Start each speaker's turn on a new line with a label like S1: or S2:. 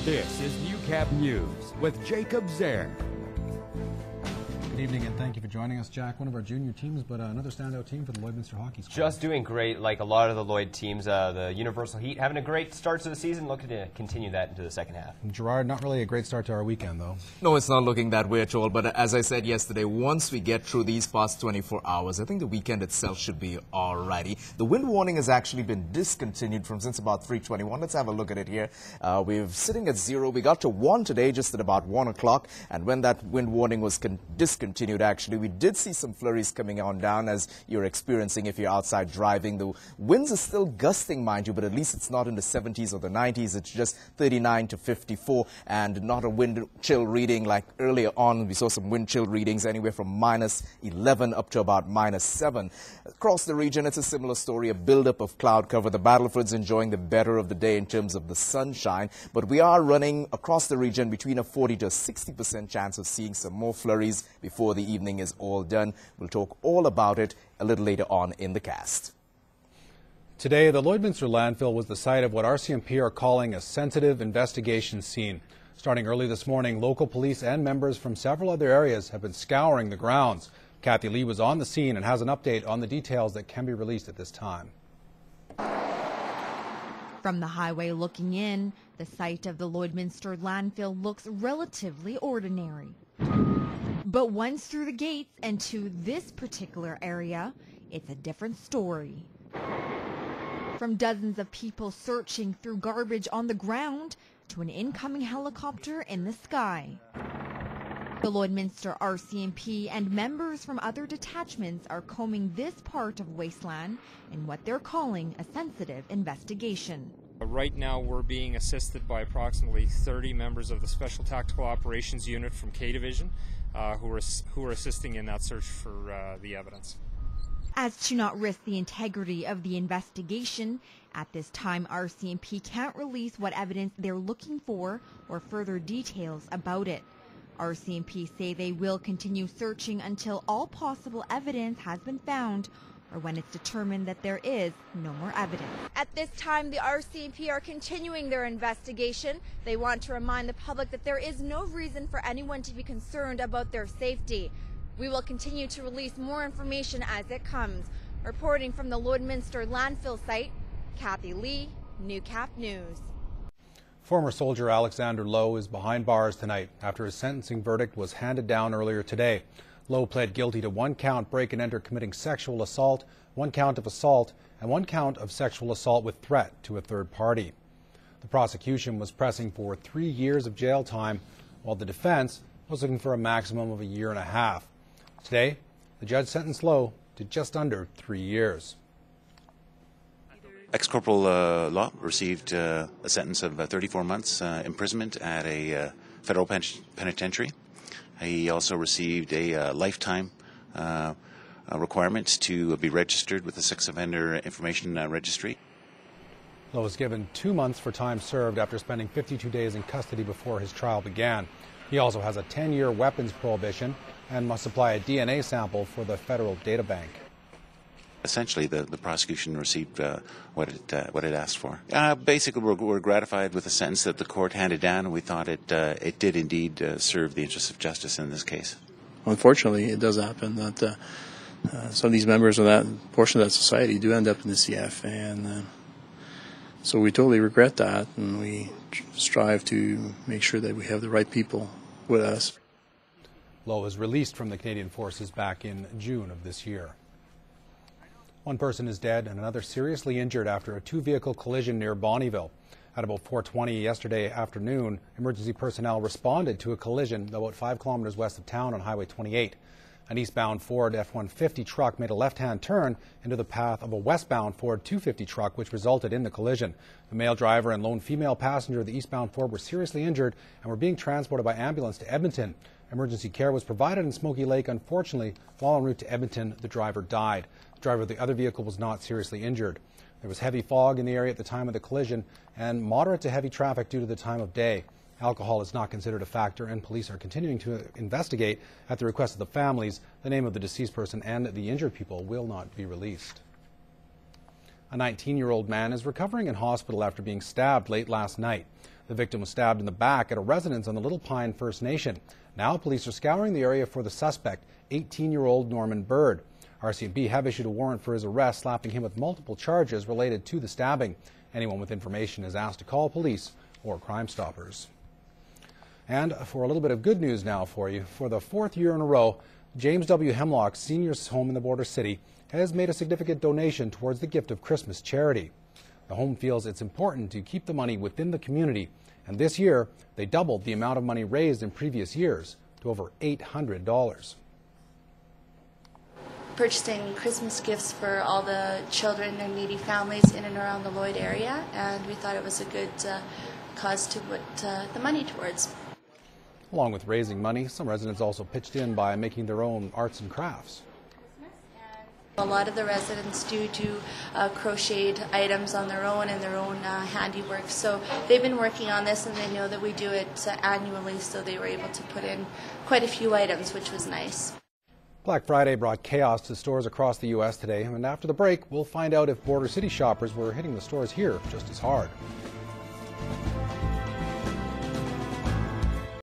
S1: This is Newcap News with Jacob Zaire.
S2: Good evening and thank you for joining us, Jack. One of our junior teams, but another standout team for the Lloydminster Hockey Squad.
S3: Just doing great, like a lot of the Lloyd teams. The Universal Heat having a great start to the season, looking to continue that into the second half.
S2: And Gerard, not really a great start to our weekend, though.
S4: No, it's not looking that way at all. But as I said yesterday, once we get through these past 24 hours, I think the weekend itself should be alrighty. The wind warning has actually been discontinued since about 3:21. Let's have a look at it here. We're sitting at 0. We got to 1 today, just at about 1 o'clock. And when that wind warning was discontinued, actually, we did see some flurries coming on down, as you're experiencing if you're outside driving. The winds are still gusting, mind you, but at least it's not in the 70s or the 90s. It's just 39 to 54 and not a wind chill reading like earlier on. We saw some wind chill readings anywhere from -11 up to about -7. Across the region, it's a similar story, a buildup of cloud cover. The Battleford's enjoying the better of the day in terms of the sunshine, but we are running across the region between a 40 to 60% chance of seeing some more flurries before the evening is all done. We'll talk all about it a little later on in the cast.
S2: Today, the Lloydminster landfill was the site of what RCMP are calling a sensitive investigation scene. Starting early this morning, local police and members from several other areas have been scouring the grounds. Kathy Lee was on the scene and has an update on the details that can be released at this time.
S5: From the highway looking in, the site of the Lloydminster landfill looks relatively ordinary. But once through the gates and to this particular area, it's a different story. From dozens of people searching through garbage on the ground to an incoming helicopter in the sky. The Lloydminster RCMP and members from other detachments are combing this part of wasteland in what they're calling a sensitive investigation.
S6: Right now we're being assisted by approximately 30 members of the Special Tactical Operations Unit from K Division who are assisting in that search for the evidence.
S5: As to not risk the integrity of the investigation, at this time RCMP can't release what evidence they're looking for or further details about it. RCMP say they will continue searching until all possible evidence has been found or when it's determined that there is no more evidence.
S7: At this time, the RCMP are continuing their investigation. They want to remind the public that there is no reason for anyone to be concerned about their safety. We will continue to release more information as it comes. Reporting from the Lloydminster landfill site, Kathy Lee, Newcap News.
S2: Former soldier Alexander Lowe is behind bars tonight after his sentencing verdict was handed down earlier today. Lowe pled guilty to 1 count break-and-enter committing sexual assault, 1 count of assault, and 1 count of sexual assault with threat to a third party. The prosecution was pressing for 3 years of jail time, while the defense was looking for a maximum of 1.5 years. Today, the judge sentenced Lowe to just under 3 years.
S8: Ex-Corporal Law received a sentence of 34 months imprisonment at a federal penitentiary. He also received a lifetime requirement to be registered with the Sex Offender Information Registry.
S2: Lowe was given 2 months for time served after spending 52 days in custody before his trial began. He also has a 10-year weapons prohibition and must supply a DNA sample for the federal data bank.
S8: Essentially, the prosecution received what it asked for. Basically, we're gratified with the sentence that the court handed down, and we thought it did indeed serve the interests of justice in this case.
S9: Unfortunately, it does happen that some of these members of that portion of that society do end up in the CF, and so we totally regret that, and we strive to make sure that we have the right people with us.
S2: Lowe was released from the Canadian Forces back in June of this year. 1 person is dead and another seriously injured after a 2-vehicle collision near Bonnyville. At about 4:20 yesterday afternoon, emergency personnel responded to a collision about 5 kilometers west of town on Highway 28. An eastbound Ford F-150 truck made a left-hand turn into the path of a westbound Ford 250 truck, which resulted in the collision. The male driver and lone female passenger of the eastbound Ford were seriously injured and were being transported by ambulance to Edmonton. Emergency care was provided in Smoky Lake. Unfortunately, while en route to Edmonton, the driver died. The driver of the other vehicle was not seriously injured. There was heavy fog in the area at the time of the collision and moderate to heavy traffic due to the time of day. Alcohol is not considered a factor, and police are continuing to investigate at the request of the families. The name of the deceased person and the injured people will not be released. A 19-year-old man is recovering in hospital after being stabbed late last night. The victim was stabbed in the back at a residence on the Little Pine First Nation. Now police are scouring the area for the suspect, 18-year-old Norman Bird. RCMP have issued a warrant for his arrest, slapping him with multiple charges related to the stabbing. Anyone with information is asked to call police or Crime Stoppers. And for a little bit of good news now for you, for the 4th year in a row, James W. Hemlock Seniors Home in the Border City has made a significant donation towards the Gift of Christmas charity. The home feels it's important to keep the money within the community, and this year they doubled the amount of money raised in previous years to over $800.
S10: Purchasing Christmas gifts for all the children and needy families in and around the Lloyd area, and we thought it was a good cause to put the money towards.
S2: Along with raising money, some residents also pitched in by making their own arts and crafts.
S10: A lot of the residents do crocheted items on their own and their own handiwork, so they've been working on this and they know that we do it annually, so they were able to put in quite a few items, which was nice.
S2: Black Friday brought chaos to stores across the U.S. today, and after the break, we'll find out if Border City shoppers were hitting the stores here just as hard.